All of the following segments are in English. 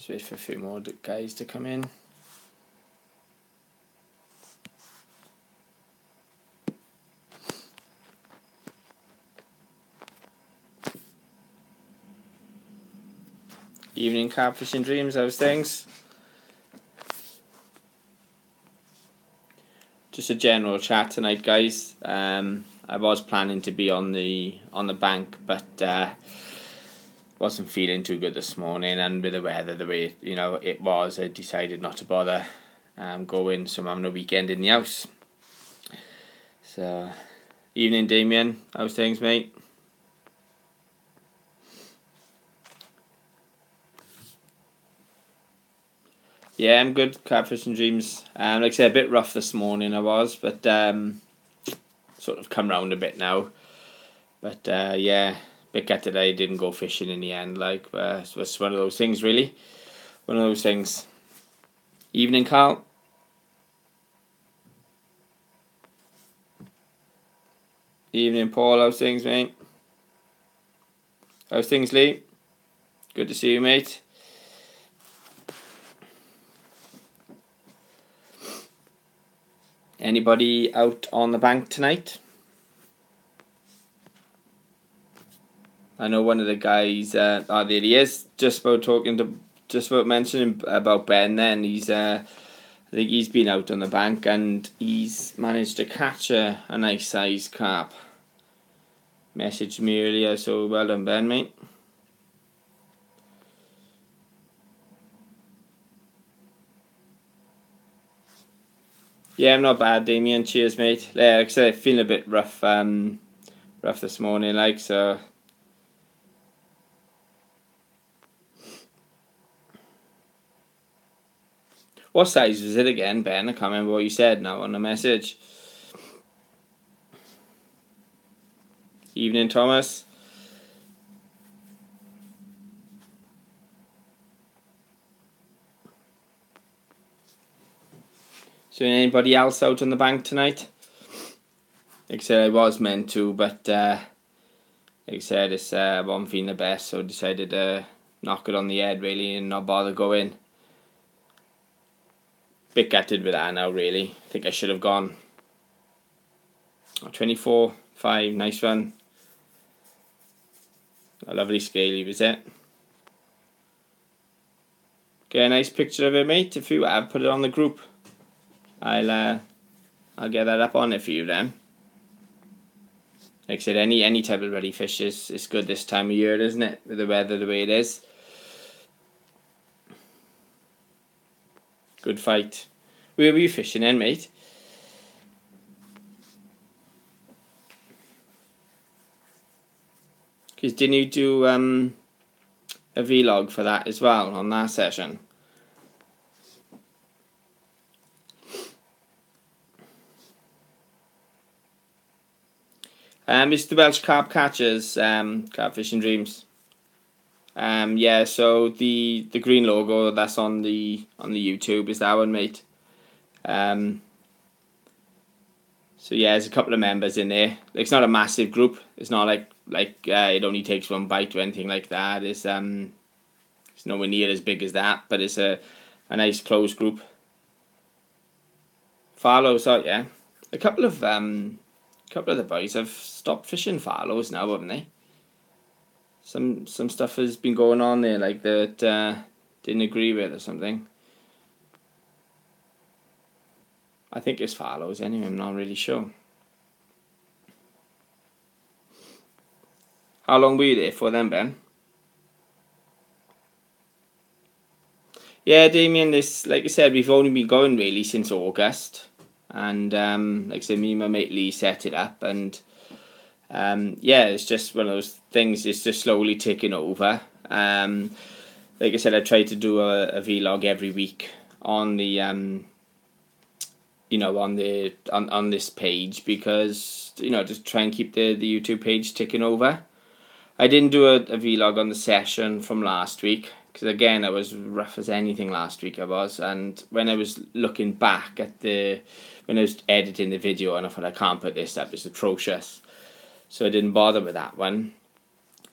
Just wait for a few more guys to come in. Evening carp fishing dreams, how's things? Just a general chat tonight, guys. I was planning to be on the bank, but wasn't feeling too good this morning, and with the weather the way it was, I decided not to bother going. So I'm having a weekend in the house. So, evening, Damien. How's things, mate? Yeah, I'm good. Carp fishing dreams. Like I said, a bit rough this morning I was, but sort of come round a bit now. But yeah, bit gutted I didn't go fishing in the end. Like, it was one of those things, really. One of those things. Evening, Carl. Evening, Paul. How's things, mate? How's things, Lee? Good to see you, mate. Anybody out on the bank tonight? I know one of the guys. There he is. Just about mentioning about Ben. Then I think he's been out on the bank and he's managed to catch a nice sized carp. Messaged me earlier, so well done, Ben, mate. Yeah, I'm not bad, Damien. Cheers, mate. Yeah, like I said, feeling a bit rough this morning, like, so. What size was it again, Ben? I can't remember what you said now on the message. Evening, Thomas. So anybody else out on the bank tonight? Like I said, I was meant to, but like I said, it's I'm feeling the best, so I decided to knock it on the head, really, and not bother going. Bit gutted with that now, really. I think I should have gone. 24.5, nice one. A lovely scaly, was it? Get a nice picture of it, mate. If you have, put it on the group. I'll get that up on it for you then. Like I said, any type of ruddy fish is good this time of year, isn't it? With the weather the way it is. Good fight. Where were you fishing then, mate? Because didn't you do a vlog for that as well on that session? It's the Welsh Carp Catchers, Carp Fishing Dreams. Yeah, so the green logo that's on the YouTube is that one, mate. So yeah, there's a couple of members in there. It's not a massive group. It's not like it only takes one bite or anything like that. It's nowhere near as big as that, but it's a nice closed group. Farlows out, yeah. A couple of the boys have stopped fishing Farlows now, haven't they? Some stuff has been going on there, like that didn't agree with or something. I think it's Farlows anyway, I'm not really sure. How long were you there for then, Ben? Yeah, Damien, this, like I said, we've only been going really since August. And like I said, me and my mate Lee set it up, and yeah, it's just one of those things. It's just slowly taking over. Like I said, I try to do a vlog every week on the on this page, because just try and keep the YouTube page ticking over. I didn't do a vlog on the session from last week, because again I was rough as anything last week I was, and when I was looking back at when I was editing the video, and I thought I can't put this up, it's atrocious, so I didn't bother with that one.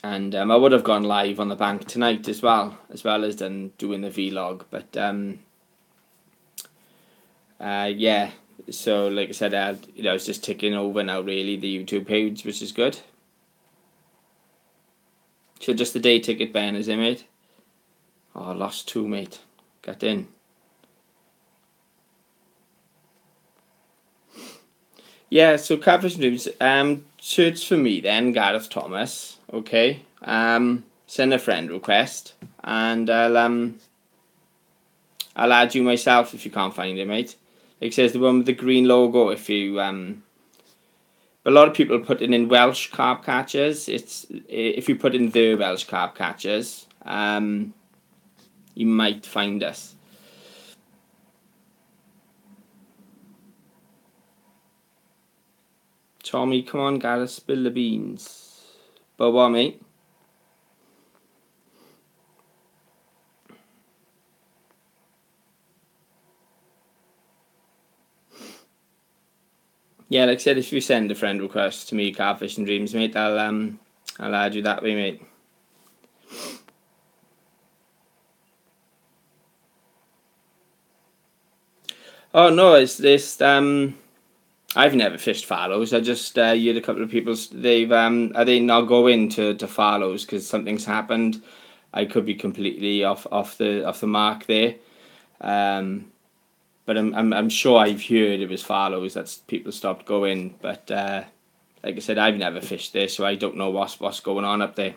And I would have gone live on the bank tonight as well as doing the vlog. But yeah, so like I said, it's just ticking over now really, the YouTube page, which is good. So just the day ticket, Ben, is it, mate? Oh, I lost 2, mate. Get in. Yeah, so Catfish Dreams, search for me then, Gareth Thomas, okay? Send a friend request, and I'll add you myself if you can't find it, mate. Like it says, the one with the green logo, if you, but a lot of people put it in Welsh carp catchers. If you put in the Welsh carp catchers, you might find us. Tommy, come on, Gareth, spill the beans. But what, mate? Yeah, like I said, if you send a friend request to me, Catfish and Dreams, mate, I'll add you that way, mate. Oh no, it's this. I've never fished fallows. I just heard a couple of people. They've are they not going to fallows because something's happened. I could be completely off the mark there. But I'm sure I've heard it was fallows that people stopped going. But like I said, I've never fished there, so I don't know what's going on up there.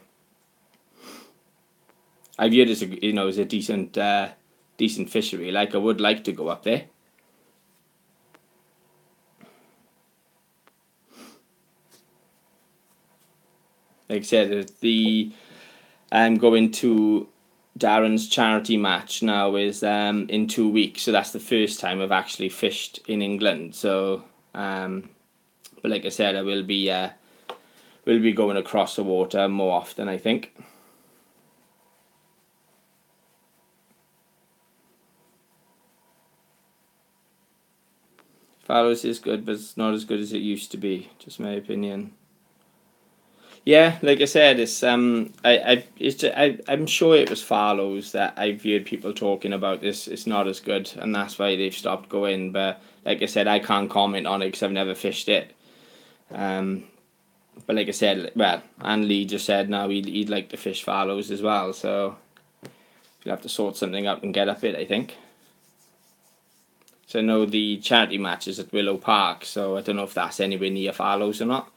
I've heard it's a decent fishery. Like, I would like to go up there. Like I said, I'm going to Darren's charity match now is in 2 weeks, so that's the first time I've actually fished in England. So, but like I said, I will be going across the water more often, I think. Fallows is good, but it's not as good as it used to be. Just my opinion. Yeah, like I said, it's I'm sure it was fallows that I've heard people talking about. This it's not as good, and that's why they've stopped going. But like I said, I can't comment on it because I've never fished it. But like I said, well, and Lee just said now he'd like to fish fallows as well. So we'll have to sort something out and get up it, I think. So I know the charity match is at Willow Park, so I don't know if that's anywhere near fallows or not.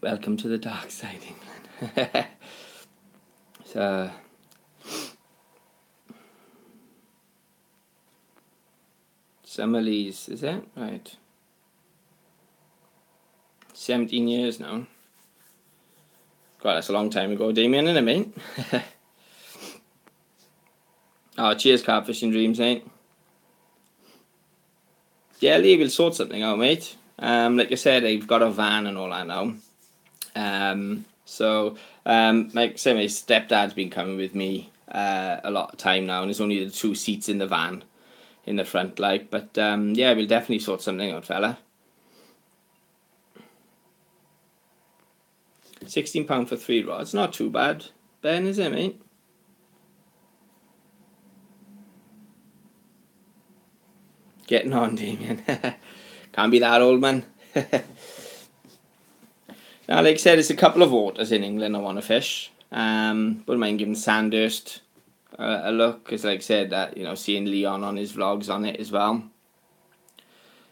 Welcome to the dark side, England. So, Summerlees, is it? Right. 17 years now. God, that's a long time ago, Damien, isn't it, mate? Oh, cheers, Catfish and Dreams, mate. Yeah, Lee, we'll sort something out, mate. Like I said, I've got a van and all that now. So, like I said, my stepdad's been coming with me a lot of time now, and there's only the 2 seats in the van in the front, like. But yeah, we'll definitely sort something out, fella. £16 for 3 rods, not too bad, Ben, is it, mate? Getting on, Damien. Can't be that old, man. Now, like I said, it's a couple of waters in England I want to fish. Wouldn't mind giving Sandhurst a look, because like I said, that seeing Leon on his vlogs on it as well.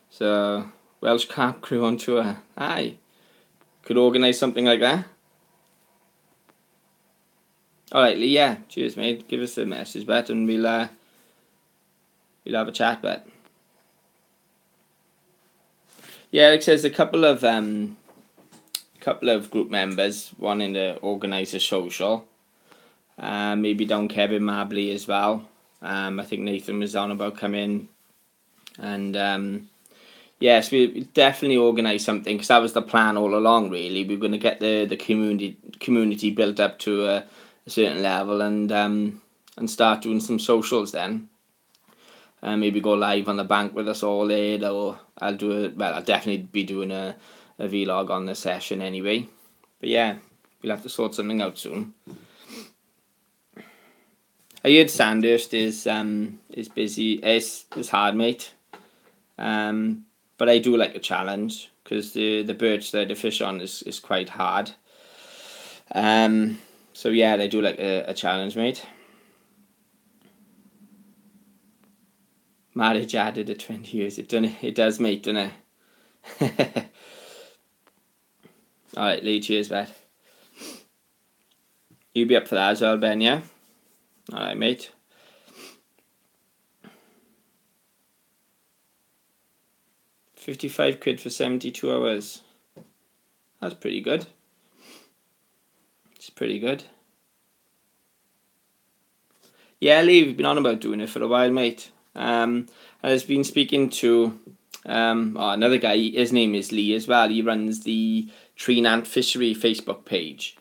So, Welsh Carp Crew on tour. Aye. Could organise something like that. Alright, Lee, yeah. Cheers, mate. Give us a message, bet, and we'll have a chat, bet. Yeah, like I said, there's a couple of group members wanting to organise a social. Maybe down Kevin Mabley as well. I think Nathan was on about coming. And yes, we definitely organise something, because that was the plan all along, really. We were going to get the community built up to a certain level and start doing some socials then. maybe go live on the bank with us all there, or I'll definitely be doing a vlog on the session anyway. But yeah, we'll have to sort something out soon. I heard Sandhurst is busy. It's hard, mate. But I do like a challenge, because the birch that I fish on is quite hard. So yeah, I do like a challenge, mate. Marriage added to 20 years. It does, mate, doesn't it? Alright, Lee, cheers, mate. You be up for that as well, Ben, yeah? Alright, mate. £55 for 72 hours. That's pretty good. It's pretty good. Yeah, Lee, we've been on about doing it for a while, mate. I've been speaking to another guy. His name is Lee as well. He runs the Tree Nant Fishery Facebook page,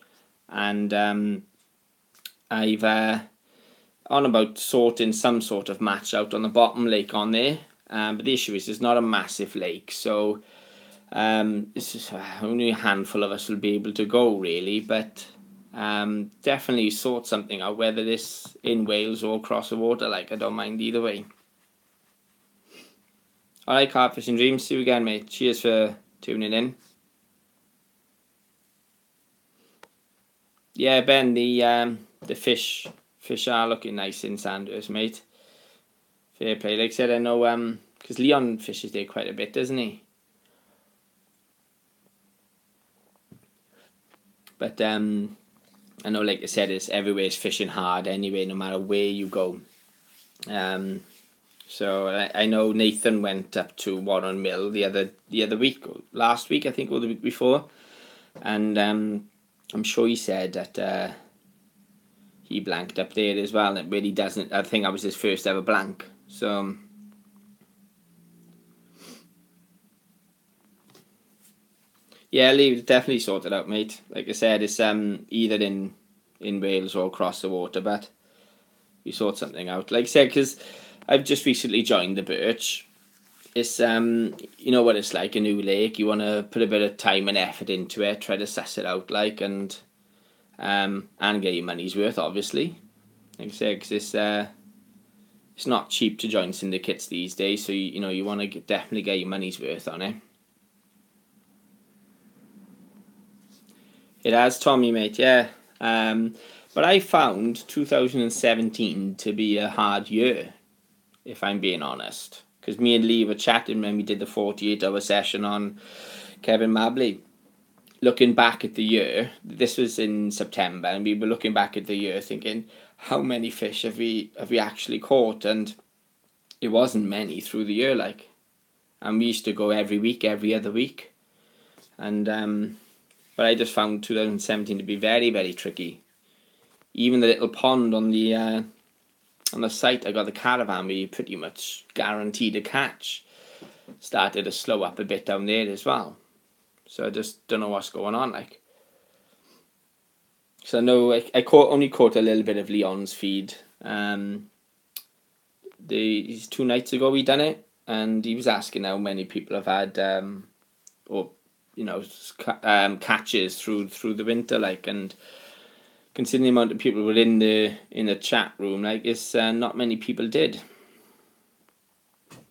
and I've on about sorting some sort of match out on the bottom lake on there. But the issue is it's not a massive lake, so it's just, only a handful of us will be able to go, really. But definitely sort something out, whether this in Wales or across the water. Like, I don't mind either way. Alright, Carp Fishing Dreams, see you again, mate. Cheers for tuning in. Yeah, Ben, the fish are looking nice in Sandhurst, mate. Fair play. Like I said, I know because Leon fishes there quite a bit, doesn't he? But I know, like I said, everywhere's fishing hard anyway, no matter where you go. So I know Nathan went up to Warren Mill the other week, or last week, I think, or the week before, and I'm sure he said that he blanked up there as well. And it really doesn't. I think that was his first ever blank. So yeah, Lee, definitely sort it out, mate. Like I said, it's either in Wales or across the water, but we sort something out. Like I said, because I've just recently joined the Birch. It's you know what it's like, a new lake. You want to put a bit of time and effort into it, try to suss it out, like, and get your money's worth, obviously. Like I said, because it's not cheap to join syndicates these days, so you want to definitely get your money's worth on it. It has, Tommy, mate, yeah. But I found 2017 to be a hard year, if I'm being honest. Because me and Lee were chatting when we did the 48-hour session on Kevin Mabley. Looking back at the year, this was in September, and we were looking back at the year thinking, how many fish have we actually caught? And it wasn't many through the year, like. And we used to go every week, every other week. And but I just found 2017 to be very, very tricky. Even the little pond on the site I got the caravan, we pretty much guaranteed a catch, started to slow up a bit down there as well. So I just don't know what's going on, like. So I know I only caught a little bit of Leon's feed. These 2 nights ago we done it, and he was asking how many people have had catches through the winter, like, and considering the amount of people were in the chat room, like, it's not many people did.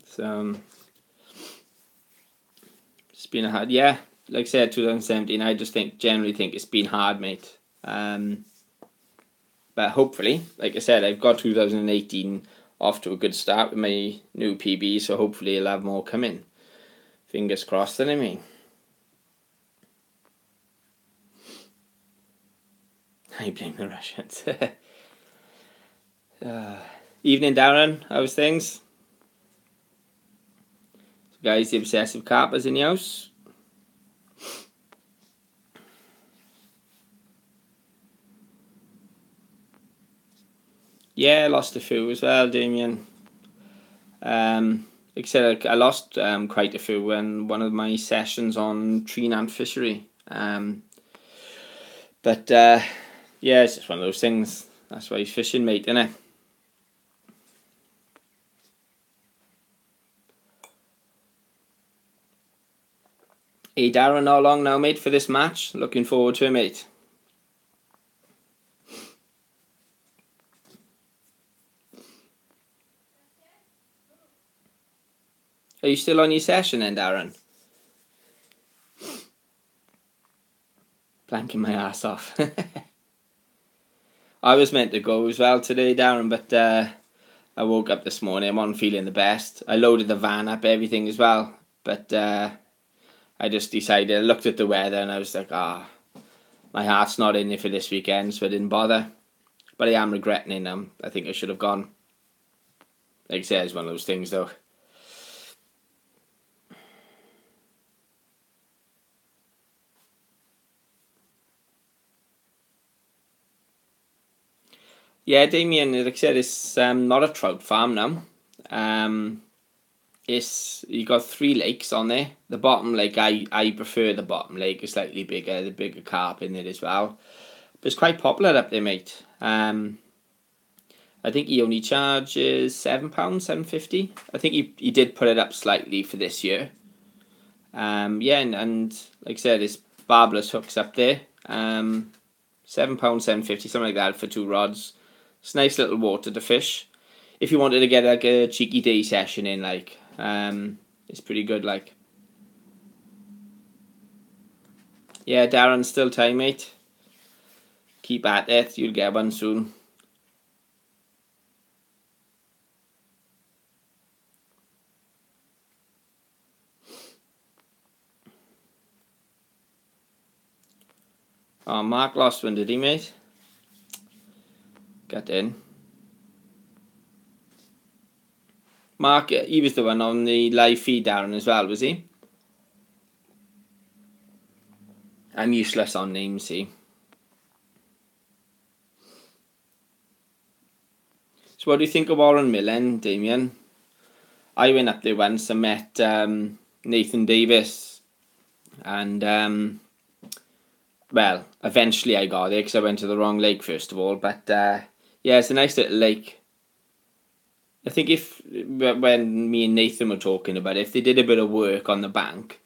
So it's been a hard, yeah. Like I said, 2017. I just generally think it's been hard, mate. But hopefully, like I said, I've got 2018 off to a good start with my new PB, so hopefully I'll have more coming. Fingers crossed, then, I mean. I blame the Russians. Evening, Darren. How's things? So guys, the obsessive carpers in the house. Yeah, I lost a few as well, Damien. Like I said, I lost quite a few in one of my sessions on Tree Nant Fishery. But yeah, it's just one of those things. That's why he's fishing, mate, innit? Hey Darren, how long now, mate, for this match? Looking forward to it, mate. Are you still on your session then, Darren? Blanking my ass off. I was meant to go as well today, Darren, but I woke up this morning. I'm not feeling the best. I loaded the van up, everything as well, but I just decided. I looked at the weather and I was like, my heart's not in it for this weekend, so I didn't bother. But I am regretting it. I think I should have gone. Like I said, it's one of those things, though. Yeah, Damien, like I said, it's not a trout farm now. It's you got 3 lakes on there. The bottom lake, I prefer the bottom lake. It's slightly bigger, the bigger carp in it as well. But it's quite popular up there, mate. I think he only charges £7, £7.50. I think he did put it up slightly for this year. Yeah, and like I said, it's barbless hooks up there. £7, £7.50, something like that for 2 rods. It's a nice little water to fish. If you wanted to get like a cheeky day session in, like, it's pretty good, like. Yeah, Darren, still time, mate. Keep at it, you'll get one soon. Oh, Mark lost one, did he, mate? Got in. Mark, he was the one on the live feed, Darren, as well, was he? I'm useless on names, see. So what do you think of Warren Millen, Damien? I went up there once and met Nathan Davis, and well, eventually I got there because I went to the wrong lake first of all. But yeah, it's a nice little lake. I think when me and Nathan were talking about it, if they did a bit of work on the bank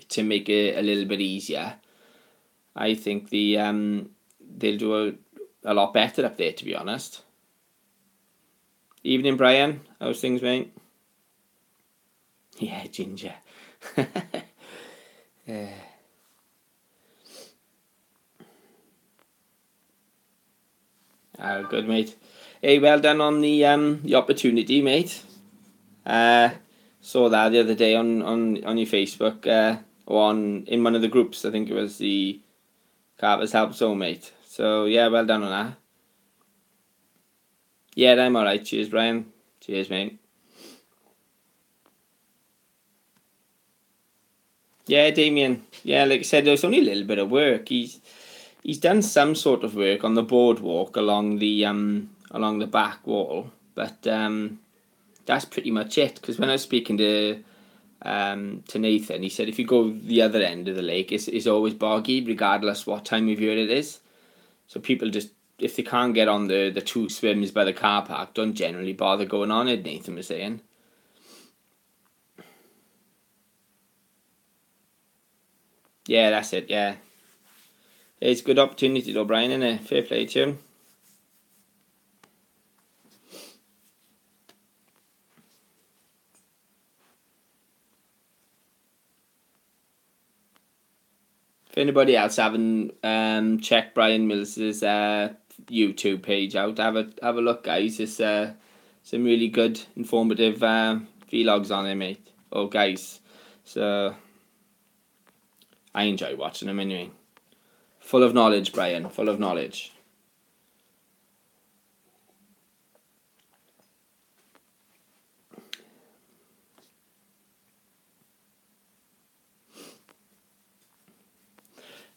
to make it a little bit easier, I think they'll do a lot better up there, to be honest. Evening, Brian. How's things, mate? Yeah, Ginger. Yeah. Good, mate. Hey, well done on the opportunity, mate. Saw that the other day on your Facebook, or in one of the groups. I think it was the Carver's Help Zone, mate. So yeah, well done on that. Yeah, I'm alright. Cheers, Brian. Cheers, mate. Yeah, Damien. Yeah, like I said, there was only a little bit of work. He's done some sort of work on the boardwalk along the back wall, but that's pretty much it. Because when I was speaking to Nathan, he said if you go the other end of the lake, it's always boggy, regardless what time of year it is. So people just, if they can't get on the 2 swims by the car park, don't generally bother going on it, Nathan was saying. Yeah, that's it, yeah. It's a good opportunity though, Brian, isn't it? Fair play to him. If anybody else haven't checked Brian Mills's YouTube page out, have a look, guys. It's some really good, informative vlogs on there, mate. Oh, guys. So I enjoy watching them anyway. Full of knowledge, Brian. Full of knowledge.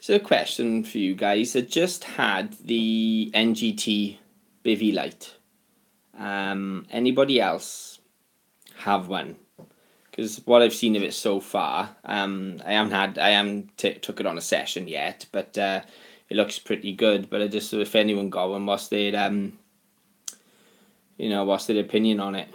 So a question for you guys. I just had the NGT Bivy Light. Anybody else have one? Because what I've seen of it so far, I haven't took it on a session yet, but it looks pretty good. But I just, if anyone got one, what's their what's their opinion on it?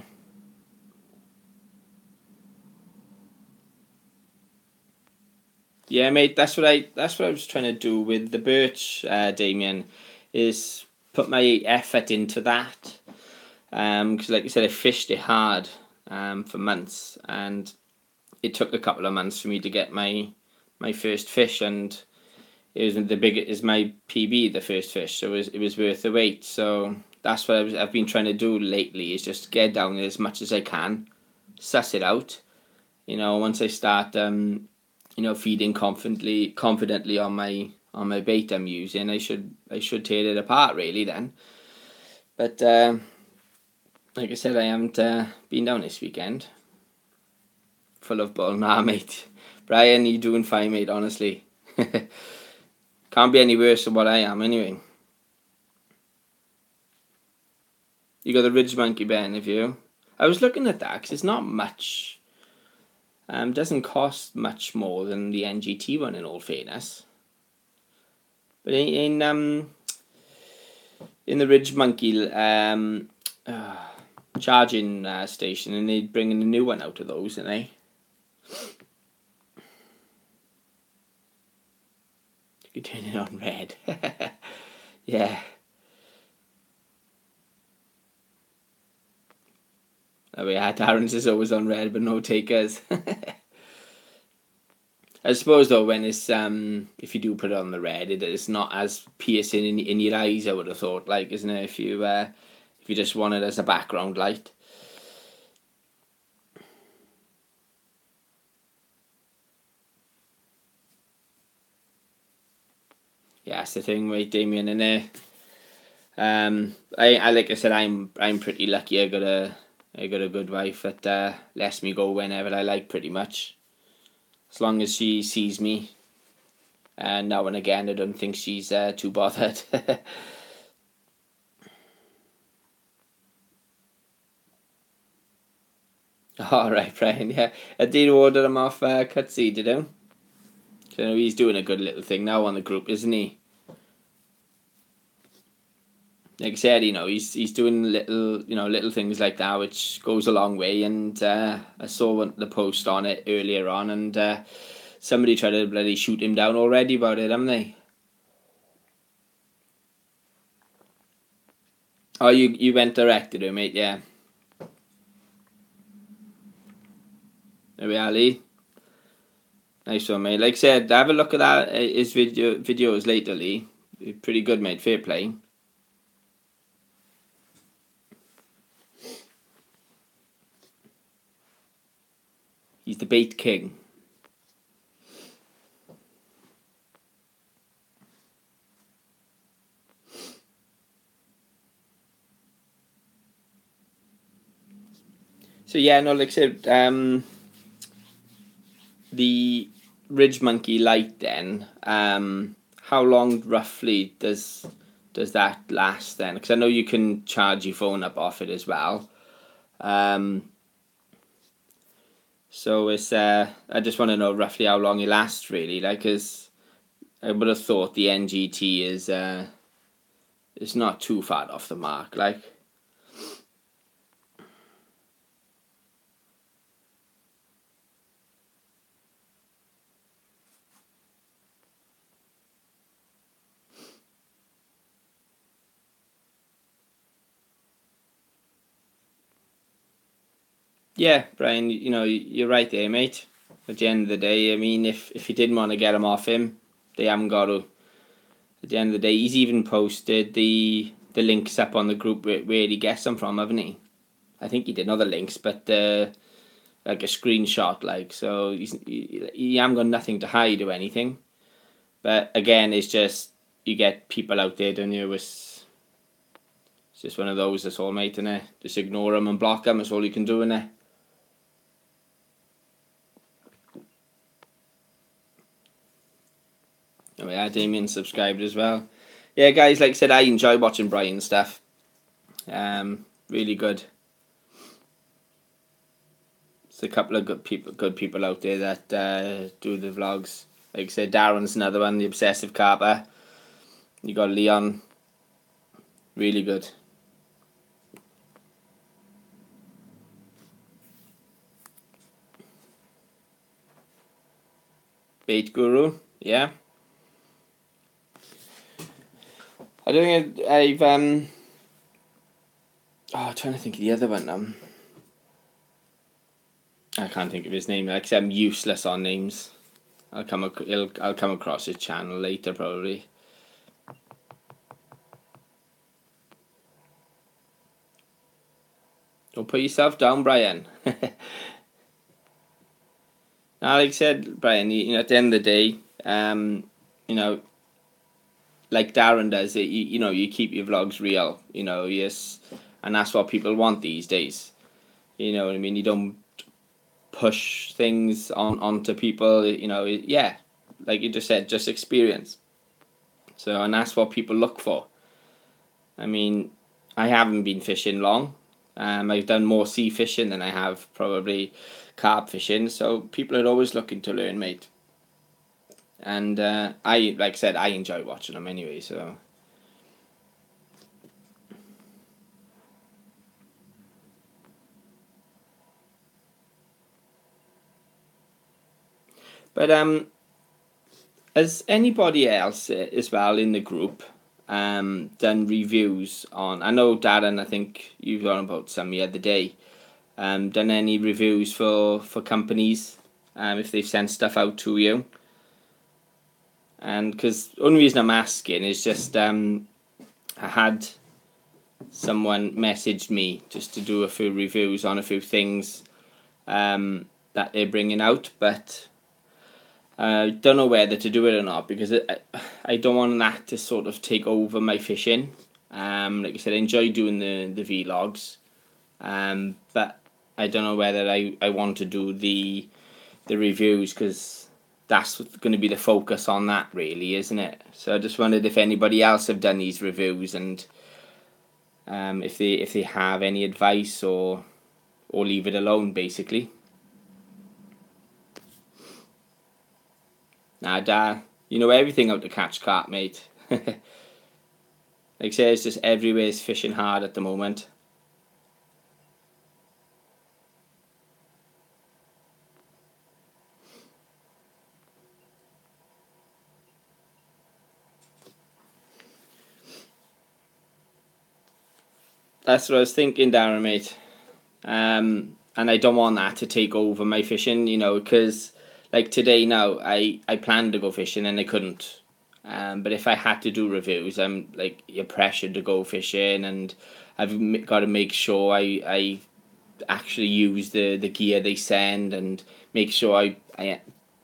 Yeah, mate. That's what I was trying to do with the birch, Damien, is put my effort into that. Because like you said, I fished it hard for months, and it took a couple of months for me to get my first fish, and it was the big is my PB, the first fish, so it was worth the wait. So that's what I've been trying to do lately, is just get down there as much as I can, suss it out. Once I start feeding confidently on my bait I'm using, I should tear it apart really then. But like I said, I haven't been down this weekend. Full of bull, nah, mate. Brian, you doing fine, mate? Honestly, can't be any worse than what I am anyway. You got the Ridge Monkey, Ben, have you? I was looking at that because it's not much. Doesn't cost much more than the NGT one, in all fairness. But in the Ridge Monkey charging station, and they're bringing a new one out of those, aren't they? You can turn it on red. Yeah. Oh yeah, Darren's is always on red, but no takers. I suppose though, when it's if you do put it on the red, it's not as piercing in your eyes. I would have thought, like, isn't it? If you just want it as a background light. Yeah, that's the thing, right, Damien, and I like I said, I'm pretty lucky. I got a good wife that lets me go whenever I like, pretty much, as long as she sees me. And now and again, I don't think she's too bothered. All right, Brian. Yeah, I did order him off Cutsy, did you? So he's doing a good little thing now on the group, isn't he? Like I said, he's doing little things like that, which goes a long way. And I saw the post on it earlier on, and somebody tried to bloody shoot him down already about it, haven't they? Oh, you went direct to him, mate. Yeah. There we are, Lee. Nice one, mate. Like I said, have a look at that his videos later, Lee. Pretty good, mate. Fair play. He's the bait king. So yeah, no, like I said, the Ridge Monkey light. Then, how long roughly does that last then? Because I know you can charge your phone up off it as well. So it's I just want to know roughly how long it lasts, really. Like, cause I would have thought the NGT is not too far off the mark. Like, yeah, Brian, you're right there, mate. At the end of the day, I mean, if you didn't want to get him off him, they haven't got to. At the end of the day, he's even posted the links up on the group where he gets them from, haven't he? I think he did other links, but like a screenshot, like, so he haven't got nothing to hide or anything. But again, it's just you get people out there, don't you? It's just one of those. That's all, mate, innit? Just ignore them and block them. That's all you can do, innit? Oh yeah, Damien subscribed as well. Yeah, guys, like I said, I enjoy watching Brian's stuff. Really good. There's a couple of good people out there that do the vlogs. Like I said, Darren's another one, the obsessive carper. You got Leon, really good. Bait Guru, yeah. I don't think I've I'm trying to think of the other one. I can't think of his name. Like I said, I'm useless on names. I'll come across his channel later probably. Don't put yourself down, Brian. Now, like I said, Brian, at the end of the day, you know, like Darren does it. You keep your vlogs real. Yes, and that's what people want these days. You know what I mean? You don't push things onto people. Yeah, like you just said, just experience. So, and that's what people look for. I mean, I haven't been fishing long. I've done more sea fishing than I have probably carp fishing. So people are always looking to learn, mate. And like I said, I enjoy watching them anyway. So, but has anybody else as well in the group done reviews on? I know Darren. I think you've gone about some the other day. Done any reviews for companies? If they've sent stuff out to you. And because the only reason I'm asking is just I had someone message me just to do a few reviews on a few things that they're bringing out, but I don't know whether to do it or not because I don't want that to sort of take over my fishing. Like I said, I enjoy doing the vlogs, but I don't know whether I want to do the reviews because that's going to be the focus on that, really, isn't it? So I just wondered if anybody else have done these reviews and if they have any advice or leave it alone, basically. Nah, Dad, you know everything how to catch carp, mate. Like I say, it's just everywhere's fishing hard at the moment. That's what I was thinking, Darren, mate. And I don't want that to take over my fishing, because like today now, I planned to go fishing and I couldn't. But if I had to do reviews, I'm like you're pressured to go fishing, and I've got to make sure I actually use the gear they send and make sure I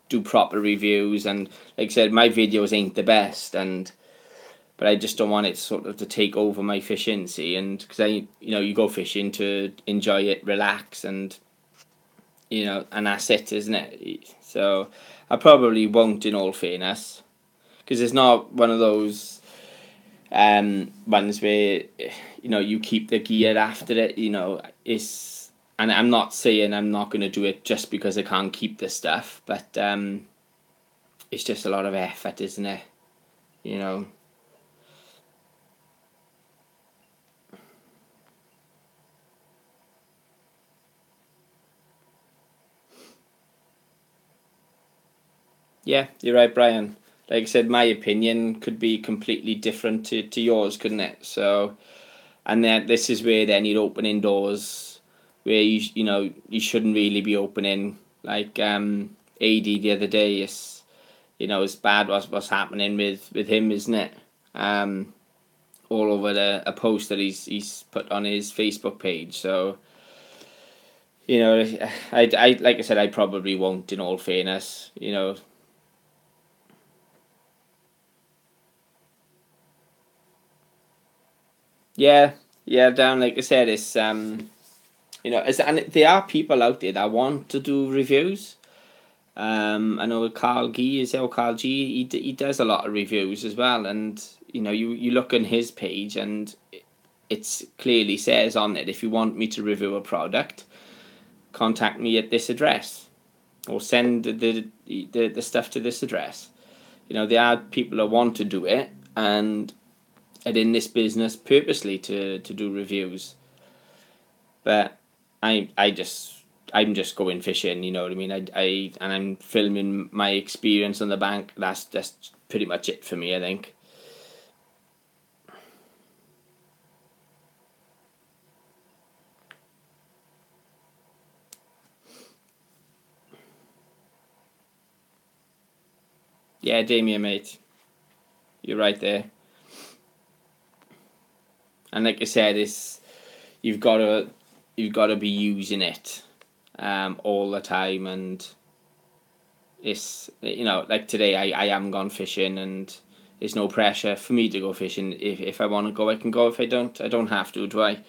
do proper reviews. And like I said, my videos ain't the best, but I just don't want it sort of to take over my fishing, see, and because you go fishing to enjoy it, relax, and and that's it, isn't it? So I probably won't, in all fairness, because it's not one of those ones where you keep the gear after it. It's, and I'm not saying I'm not going to do it just because I can't keep the stuff, but it's just a lot of effort, isn't it? You know. Yeah, you're right, Brian. Like I said, my opinion could be completely different to yours, couldn't it? So, and then this is where then you're opening doors where you shouldn't really be opening. Like AD the other day, it's bad what's happening with him, isn't it? All over a post that he's put on his Facebook page. So, I like I said, I probably won't. In all fairness, Yeah, yeah, Dan. Like I said, it's and there are people out there that want to do reviews. I know Carl G is or Carl G. He does a lot of reviews as well, and you look on his page and it's clearly says on it, if you want me to review a product, contact me at this address or send the stuff to this address. There are people that want to do it and are in this business purposely to do reviews. But I just I'm just going fishing, you know what I mean? And I'm filming my experience on the bank. That's pretty much it for me, I think. Yeah, Damien, mate, you're right there. And like I said, it's you've got to you've got to be using it all the time, and it's, you know, like today I am gone fishing, and there's no pressure for me to go fishing. If I want to go, I can go. If I don't have to, do I?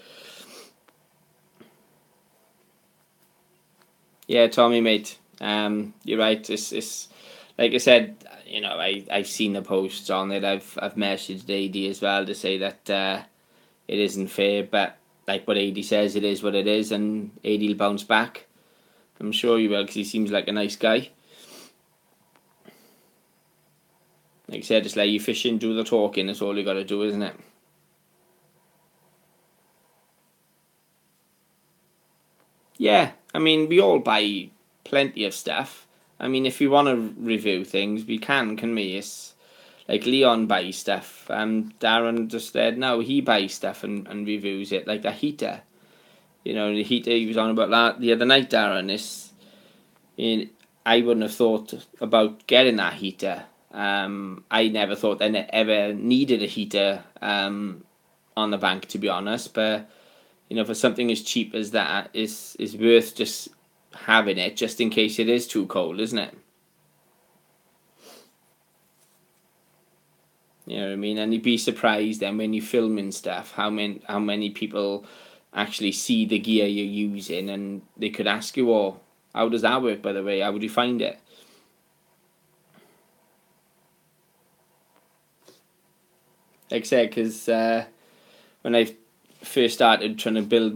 Yeah, Tommy, mate. You're right. It's like I said. You know, I've seen the posts on it. I've messaged AD as well to say that it isn't fair, but like what AD says, it is what it is, and AD will bounce back. I'm sure he will, because he seems like a nice guy. Like I said, just let you fishing, do the talking. That's all you got to do, isn't it? Yeah, I mean, we all buy plenty of stuff. I mean, if we want to review things, we can we? It's like Leon buys stuff. Darren just said no, he buys stuff and reviews it, like the heater. You know, the heater he was on about the other night, Darren. I wouldn't have thought about getting that heater. I never thought I ever needed a heater on the bank, to be honest. But you know, for something as cheap as that, is worth just having it, just in case it is too cold, isn't it? You know what I mean? And you'd be surprised then when you're filming stuff how many people actually see the gear you're using, and they could ask you, "Oh, how does that work? By the way, how would you find it?" Like I said, because when I first started trying to build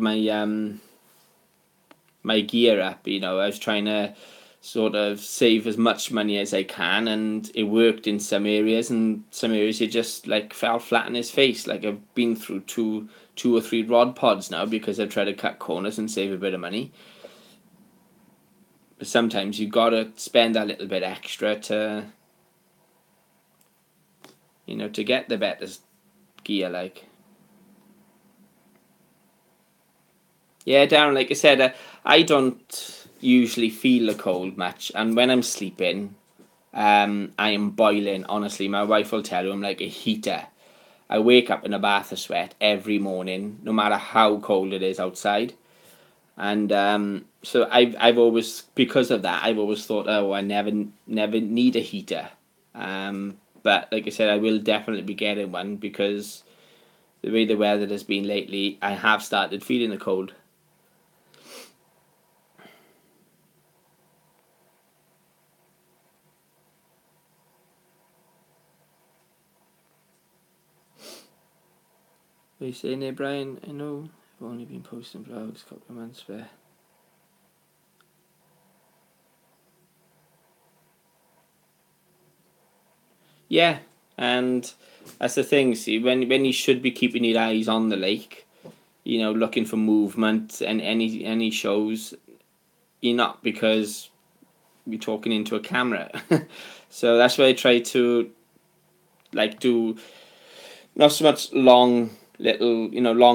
my gear up, you know, I was trying to sort of save as much money as I can, and it worked in some areas, and some areas it just like fell flat in his face. Like I've been through two or three rod pods now because I've tried to cut corners and save a bit of money. But sometimes you gotta spend a little bit extra to, you know, to get the better gear. Like, yeah, Darren, like I said, I don't usually feel the cold much, and when I'm sleeping, I am boiling. Honestly, my wife will tell you I'm like a heater. I wake up in a bath of sweat every morning, no matter how cold it is outside. And so I've always, because of that, I've always thought, oh, I never need a heater. But like I said, I will definitely be getting one, because the way the weather has been lately, I have started feeling the cold. What are you saying there, Brian? I know I've only been posting vlogs a couple of months, but yeah, and that's the thing. See, when you should be keeping your eyes on the lake, you know, looking for movement and any shows, you're not, because you're talking into a camera. So that's why I try to like do not so much long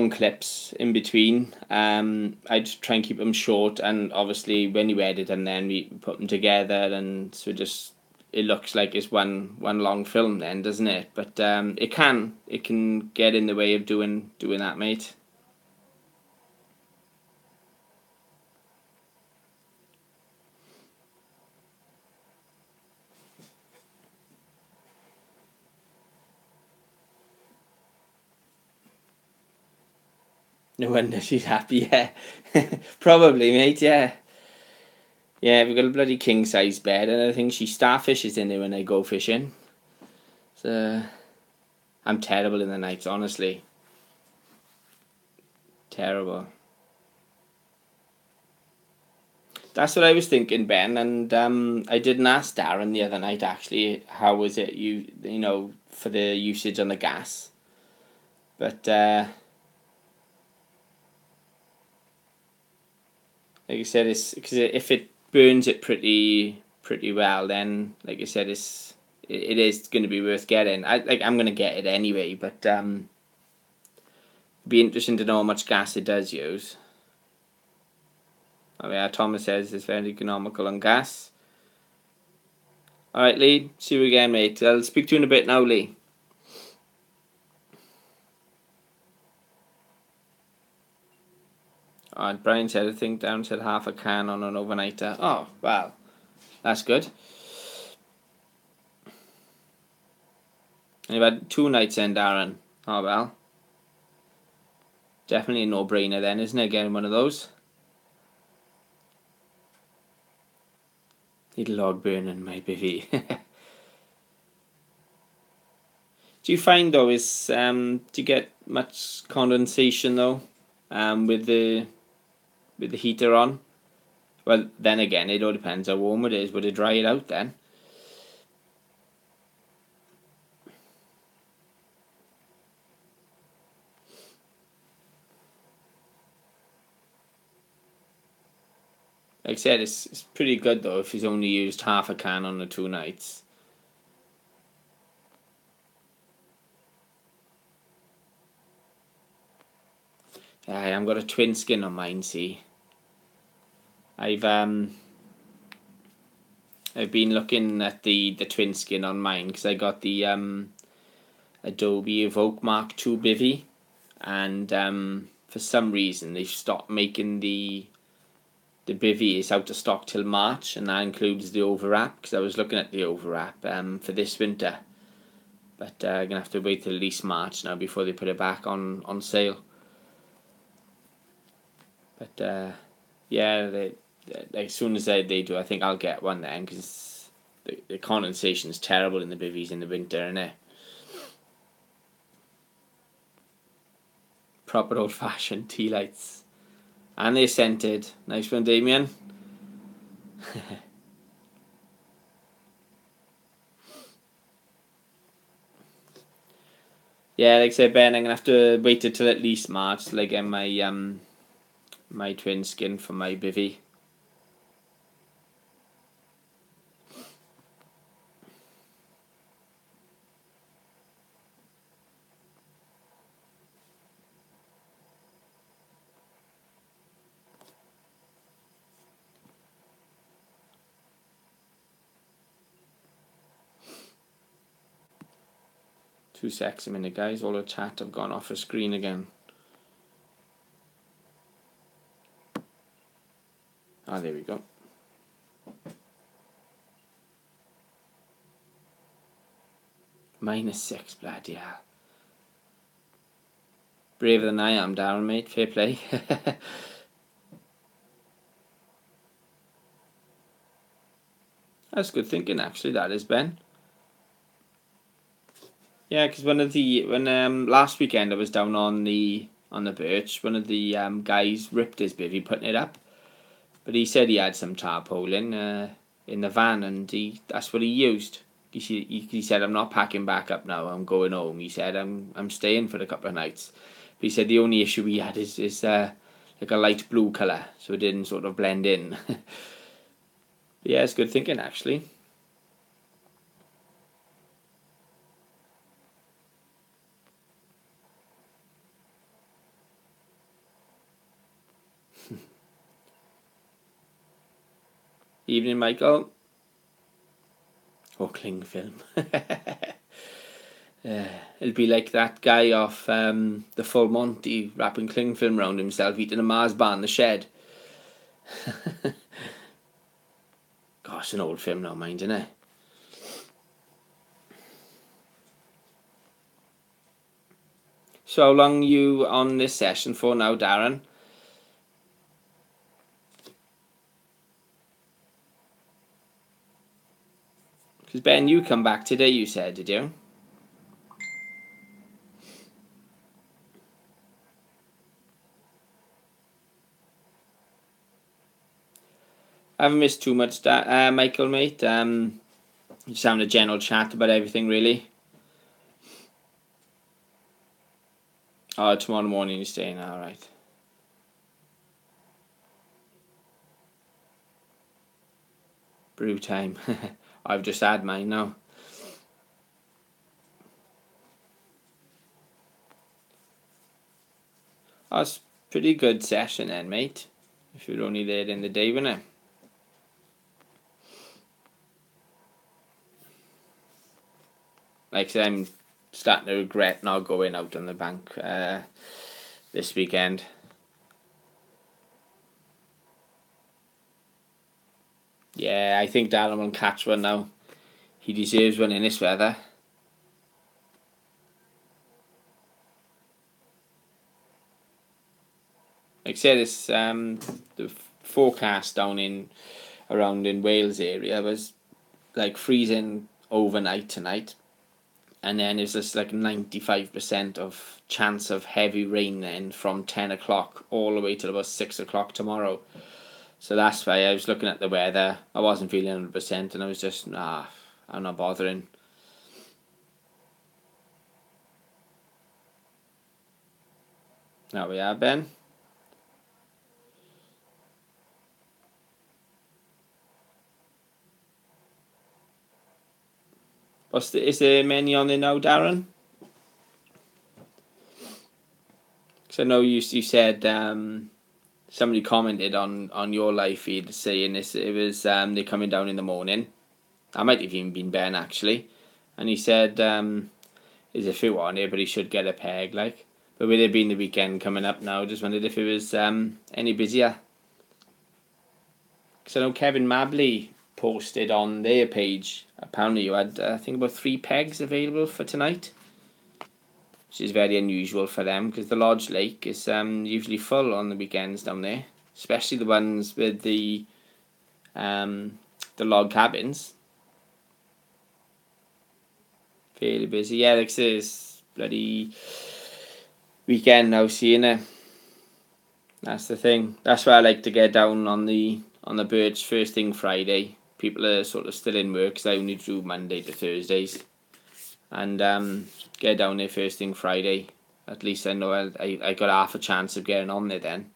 clips in between. I just try and keep them short, and obviously when you edit and then we put them together, and so just it looks like it's one long film then, doesn't it? But it can get in the way of doing that, mate. No wonder she's happy. Yeah, probably, mate. Yeah. Yeah, we've got a bloody king size bed, and I think she starfishes in there when I go fishing. So I'm terrible in the nights, honestly. Terrible. That's what I was thinking, Ben, and I didn't ask Darren the other night actually. How was it, you know, for the usage on the gas? But Like I said, it's because if it burns it pretty well, then like I said, it is going to be worth getting. I'm going to get it anyway, but it'd be interesting to know how much gas it does use. Oh yeah, Thomas says it's very economical on gas. Alright, Lee, see you again, mate. I'll speak to you in a bit now, Lee. Alright, Brian said, I think Darren said half a can on an overnighter. Oh, well, that's good. And you've had 2 nights then, Darren. Oh, well. Definitely a no-brainer then, isn't it, getting one of those? Need log burning my bivvy. Do you find though do you get much condensation though, with the heater on? Well, then again, it all depends how warm it is. Would it dry it out then? Like I said, it's pretty good though if he's only used half a can on the 2 nights. Yeah, I've got a twin skin on mine. See, I've been looking at the twin skin on mine because I got the Adobe Evoke Mark II bivvy, and for some reason they've stopped making the bivvy is out of stock till March, and that includes the overwrap because I was looking at the overwrap for this winter, but I'm gonna have to wait till at least March now before they put it back on sale. But yeah, as soon as they do, I think I'll get one then because the condensation is terrible in the bivvies in the winter, isn't it? Proper old fashioned tea lights, and they're scented. Nice one, Damien. Yeah, like I said, Ben, I'm gonna have to wait until at least March till I get my twin skin for my bivvy. Two secs a minute, guys. All the chat have gone off the screen again. Ah, there we go. -6, bloody hell. Braver than I am, Darren, mate. Fair play. That's good thinking, actually, that is, Ben. Yeah, because when last weekend I was down on the birch, one of the guys ripped his bivvy putting it up, but he said he had some tarpaulin in the van, and that's what he used. He said, I'm not packing back up now, I'm going home. He said, I'm staying for a couple of nights. But he said the only issue he had is like a light blue colour, so it didn't sort of blend in. Yeah, it's good thinking, actually. Evening, Michael. Oh, cling film. It'll be like that guy off the Full Monty wrapping cling film around himself, eating a Mars bar in the shed. Gosh, an old film now, mind, isn't it? So how long are you on this session for now, Darren? Because Ben, you come back today, you said, did you? I haven't missed too much, Michael, mate. Just having a general chat about everything, really. Oh, tomorrow morning you're staying, alright. Brew time. I've just had mine now. That's pretty good session then, mate. If you're only there in the day, wasn't it? Like I said, I'm starting to regret not going out on the bank this weekend. Yeah, I think Darren will catch one now. He deserves one in this weather. Like I said, it's the forecast down in around in Wales area was like freezing overnight tonight, and then there's this like 95% of chance of heavy rain then from 10 o'clock all the way till about 6 o'clock tomorrow. So that's why I was looking at the weather. I wasn't feeling 100%, and I was just I'm not bothering. There we are, Ben. Is there many on there now, Darren? Because I know you said somebody commented on your live feed saying it was they're coming down in the morning. I might have even been Ben actually, and he said there's a few on here, but he should get a peg like. But with it being the weekend coming up now, just wondered if it was any busier. Because I know Kevin Mabley posted on their page. Apparently you had I think about 3 pegs available for tonight, which is very unusual for them because the Lodge Lake is usually full on the weekends down there, especially the ones with the log cabins. Fairly busy. Yeah, like I say, it's bloody weekend now, seeing it. That's the thing. That's why I like to get down on the birch first thing Friday. People are sort of still in work because I only do Monday to Thursdays, and get down there first thing Friday. At least I know I got half a chance of getting on there then.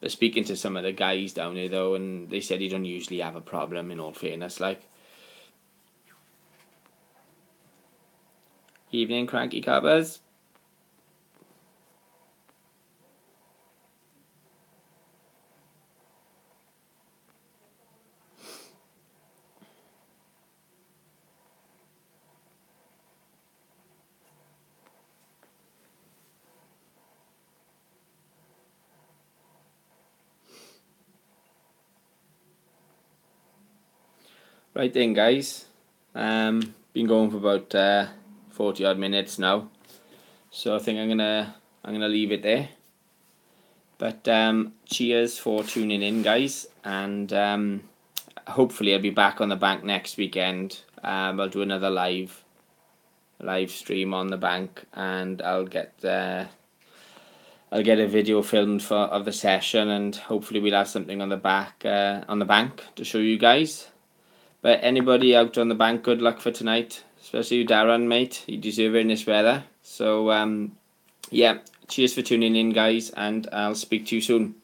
But speaking to some of the guys down there though, and they said you don't usually have a problem. In all fairness, like. Evening, cranky coppers. Right then, guys. Been going for about 40 odd minutes now, so I think I'm gonna leave it there. But cheers for tuning in, guys, and hopefully I'll be back on the bank next weekend. I'll do another live stream on the bank, and I'll get a video filmed of the session, and hopefully we'll have something on the bank to show you guys. But anybody out on the bank, good luck for tonight, especially you, Darren, mate. You deserve it in this weather. So yeah, cheers for tuning in, guys, and I'll speak to you soon.